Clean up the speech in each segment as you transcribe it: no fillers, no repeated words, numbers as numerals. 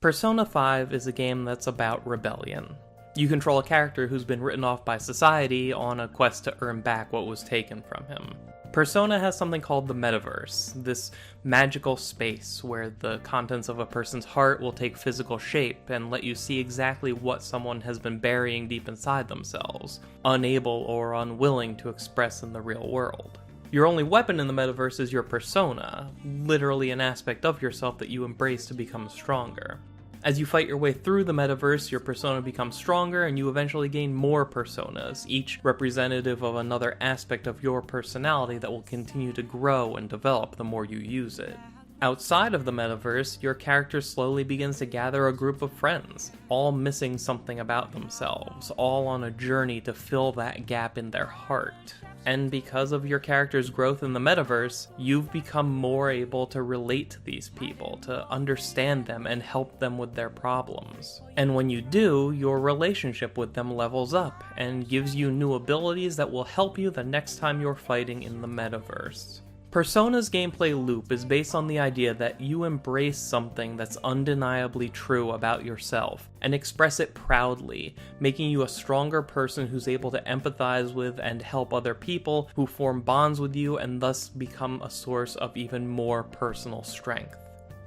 Persona 5 is a game that's about rebellion. You control a character who's been written off by society on a quest to earn back what was taken from him. Persona has something called the Metaverse, this magical space where the contents of a person's heart will take physical shape and let you see exactly what someone has been burying deep inside themselves, unable or unwilling to express in the real world. Your only weapon in the Metaverse is your persona, literally an aspect of yourself that you embrace to become stronger. As you fight your way through the Metaverse, your persona becomes stronger and you eventually gain more personas, each representative of another aspect of your personality that will continue to grow and develop the more you use it. Outside of the Metaverse, your character slowly begins to gather a group of friends, all missing something about themselves, all on a journey to fill that gap in their heart. And because of your character's growth in the Metaverse, you've become more able to relate to these people, to understand them and help them with their problems. And when you do, your relationship with them levels up and gives you new abilities that will help you the next time you're fighting in the Metaverse. Persona's gameplay loop is based on the idea that you embrace something that's undeniably true about yourself and express it proudly, making you a stronger person who's able to empathize with and help other people who form bonds with you and thus become a source of even more personal strength.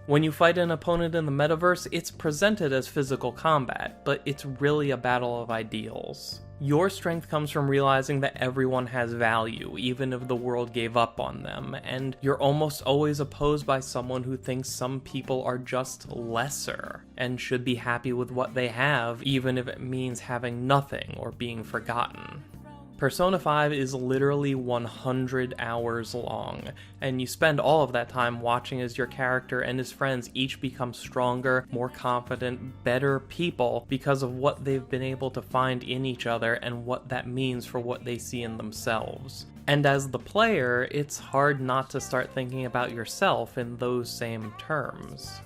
When you fight an opponent in the Metaverse, it's presented as physical combat, but it's really a battle of ideals. Your strength comes from realizing that everyone has value, even if the world gave up on them, and you're almost always opposed by someone who thinks some people are just lesser, and should be happy with what they have, even if it means having nothing or being forgotten. Persona 5 is literally 100 hours long, and you spend all of that time watching as your character and his friends each become stronger, more confident, better people because of what they've been able to find in each other and what that means for what they see in themselves. And as the player, it's hard not to start thinking about yourself in those same terms.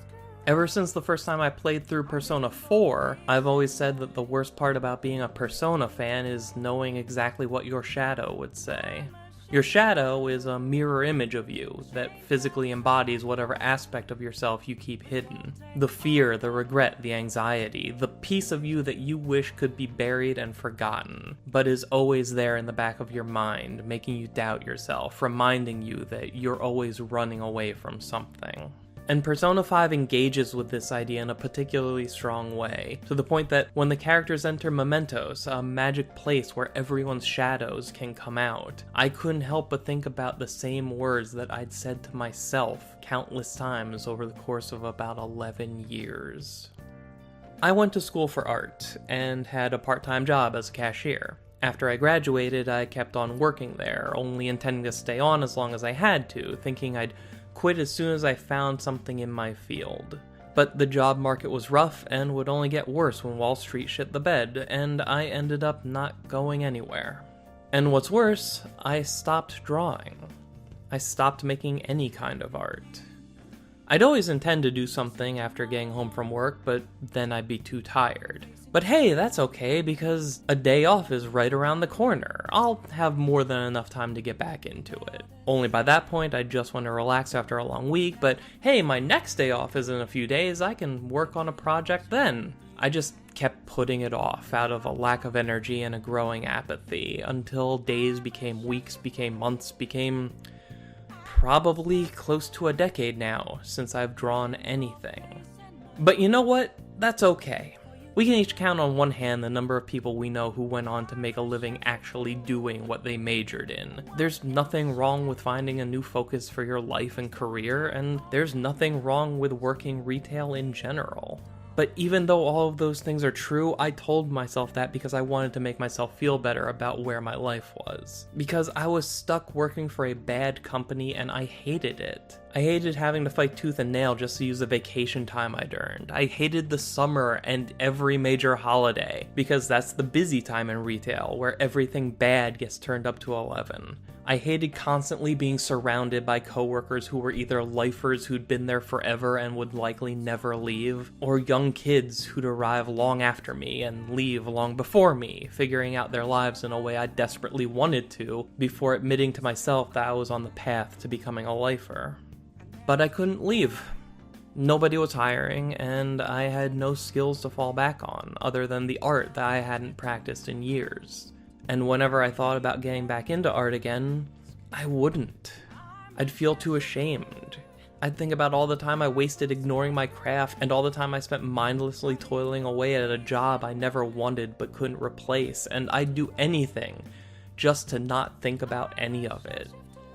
Ever since the first time I played through Persona 4, I've always said that the worst part about being a Persona fan is knowing exactly what your shadow would say. Your shadow is a mirror image of you that physically embodies whatever aspect of yourself you keep hidden. The fear, the regret, the anxiety, the piece of you that you wish could be buried and forgotten, but is always there in the back of your mind, making you doubt yourself, reminding you that you're always running away from something. And Persona 5 engages with this idea in a particularly strong way, to the point that when the characters enter Mementos, a magic place where everyone's shadows can come out, I couldn't help but think about the same words that I'd said to myself countless times over the course of about 11 years. I went to school for art, and had a part-time job as a cashier. After I graduated, I kept on working there, only intending to stay on as long as I had to, thinking I'd quit as soon as I found something in my field. But the job market was rough and would only get worse when Wall Street shit the bed, and I ended up not going anywhere. And what's worse, I stopped drawing. I stopped making any kind of art. I'd always intend to do something after getting home from work, but then I'd be too tired. But hey, that's okay, because a day off is right around the corner. I'll have more than enough time to get back into it. Only by that point, I just want to relax after a long week, but hey, my next day off is in a few days, I can work on a project then. I just kept putting it off out of a lack of energy and a growing apathy, until days became weeks, became months, became probably close to a decade now since I've drawn anything. But you know what? That's okay. We can each count on one hand the number of people we know who went on to make a living actually doing what they majored in. There's nothing wrong with finding a new focus for your life and career, and there's nothing wrong with working retail in general. But even though all of those things are true, I told myself that because I wanted to make myself feel better about where my life was. Because I was stuck working for a bad company and I hated it. I hated having to fight tooth and nail just to use the vacation time I'd earned. I hated the summer and every major holiday, because that's the busy time in retail, where everything bad gets turned up to 11. I hated constantly being surrounded by coworkers who were either lifers who'd been there forever and would likely never leave, or young kids who'd arrive long after me and leave long before me, figuring out their lives in a way I desperately wanted to, before admitting to myself that I was on the path to becoming a lifer. But I couldn't leave. Nobody was hiring, and I had no skills to fall back on, other than the art that I hadn't practiced in years. And whenever I thought about getting back into art again, I wouldn't. I'd feel too ashamed. I'd think about all the time I wasted ignoring my craft, and all the time I spent mindlessly toiling away at a job I never wanted but couldn't replace, and I'd do anything just to not think about any of it.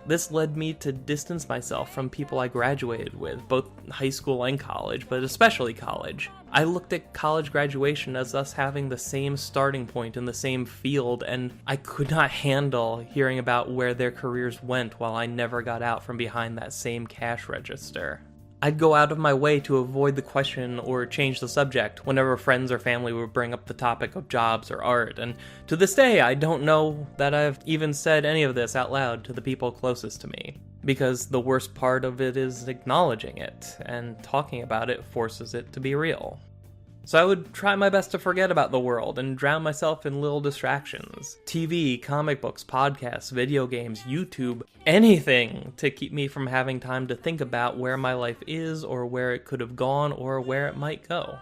This led me to distance myself from people I graduated with, both high school and college, but especially college. I looked at college graduation as us having the same starting point in the same field, and I could not handle hearing about where their careers went while I never got out from behind that same cash register. I'd go out of my way to avoid the question or change the subject whenever friends or family would bring up the topic of jobs or art, and to this day I don't know that I've even said any of this out loud to the people closest to me, because the worst part of it is acknowledging it, and talking about it forces it to be real. So I would try my best to forget about the world and drown myself in little distractions. TV, comic books, podcasts, video games, YouTube, anything to keep me from having time to think about where my life is or where it could have gone or where it might go.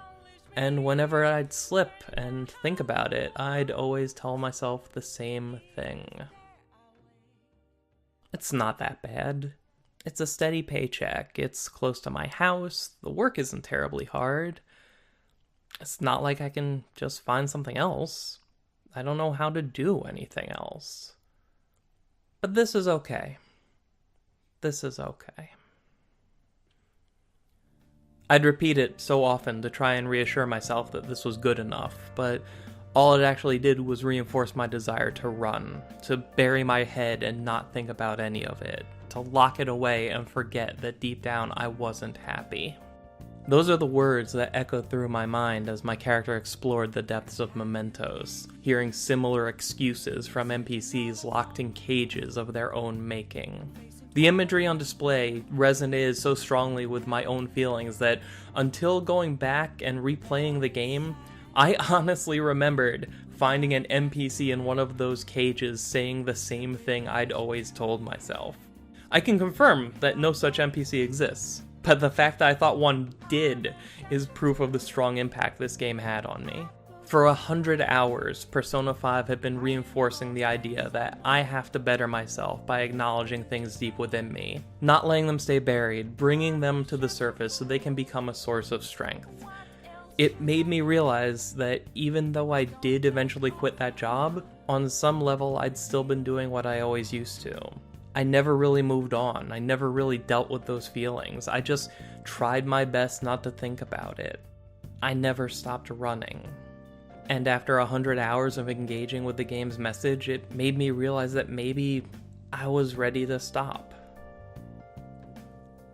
And whenever I'd slip and think about it, I'd always tell myself the same thing. It's not that bad. It's a steady paycheck. It's close to my house. The work isn't terribly hard. It's not like I can just find something else. I don't know how to do anything else. But this is okay. This is okay. I'd repeat it so often to try and reassure myself that this was good enough, but all it actually did was reinforce my desire to run, to bury my head and not think about any of it, to lock it away and forget that deep down I wasn't happy. Those are the words that echoed through my mind as my character explored the depths of Mementos, hearing similar excuses from NPCs locked in cages of their own making. The imagery on display resonated so strongly with my own feelings that until going back and replaying the game, I honestly remembered finding an NPC in one of those cages saying the same thing I'd always told myself. I can confirm that no such NPC exists, but the fact that I thought one did is proof of the strong impact this game had on me. For 100 hours, Persona 5 had been reinforcing the idea that I have to better myself by acknowledging things deep within me, not letting them stay buried, bringing them to the surface so they can become a source of strength. It made me realize that even though I did eventually quit that job, on some level I'd still been doing what I always used to. I never really moved on. I never really dealt with those feelings. I just tried my best not to think about it. I never stopped running. And after 100 hours of engaging with the game's message, it made me realize that maybe I was ready to stop.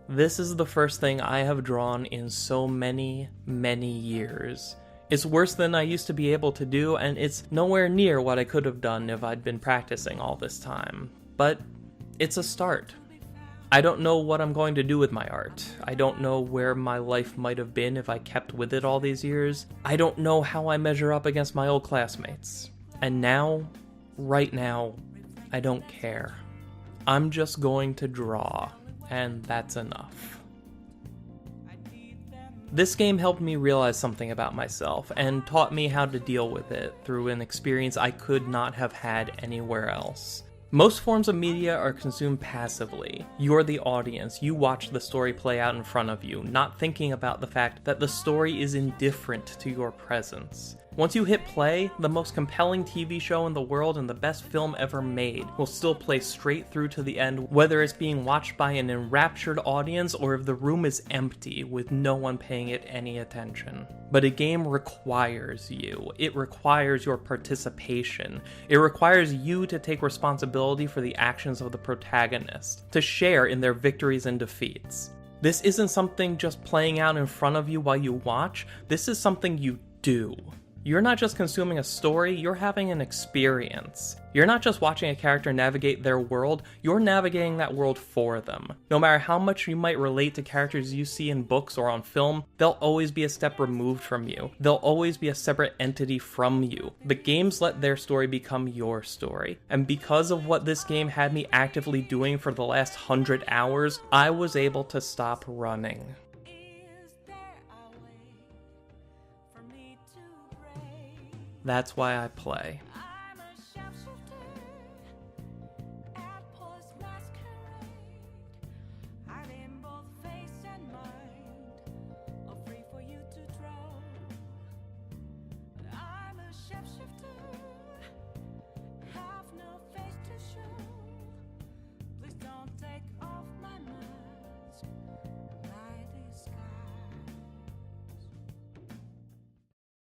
This is the first thing I have drawn in so many, many years. It's worse than I used to be able to do, and it's nowhere near what I could have done if I'd been practicing all this time. But it's a start. I don't know what I'm going to do with my art. I don't know where my life might have been if I kept with it all these years. I don't know how I measure up against my old classmates. And now, right now, I don't care. I'm just going to draw, and that's enough. This game helped me realize something about myself, and taught me how to deal with it through an experience I could not have had anywhere else. Most forms of media are consumed passively. You're the audience, you watch the story play out in front of you, not thinking about the fact that the story is indifferent to your presence. Once you hit play, the most compelling TV show in the world and the best film ever made will still play straight through to the end, whether it's being watched by an enraptured audience or if the room is empty with no one paying it any attention. But a game requires you. It requires your participation. It requires you to take responsibility for the actions of the protagonist, to share in their victories and defeats. This isn't something just playing out in front of you while you watch. This is something you do. You're not just consuming a story, you're having an experience. You're not just watching a character navigate their world, you're navigating that world for them. No matter how much you might relate to characters you see in books or on film, they'll always be a step removed from you. They'll always be a separate entity from you. The games let their story become your story. And because of what this game had me actively doing for the last 100 hours, I was able to stop running. That's why I play.